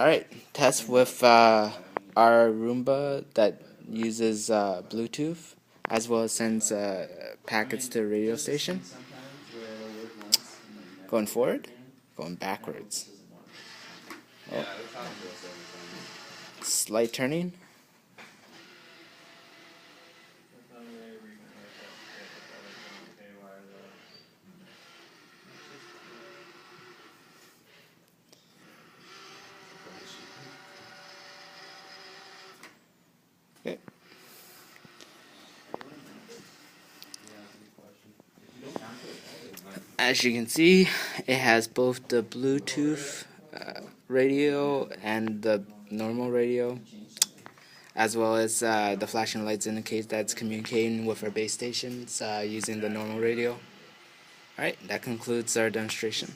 Alright, test with our Roomba that uses Bluetooth, as well as sends packets to the radio station. Going forward, going backwards. Oh. Slight turning. Okay. As you can see, it has both the Bluetooth radio and the normal radio, as well as the flashing lights indicate that it's communicating with our base stations using the normal radio. Alright, that concludes our demonstration.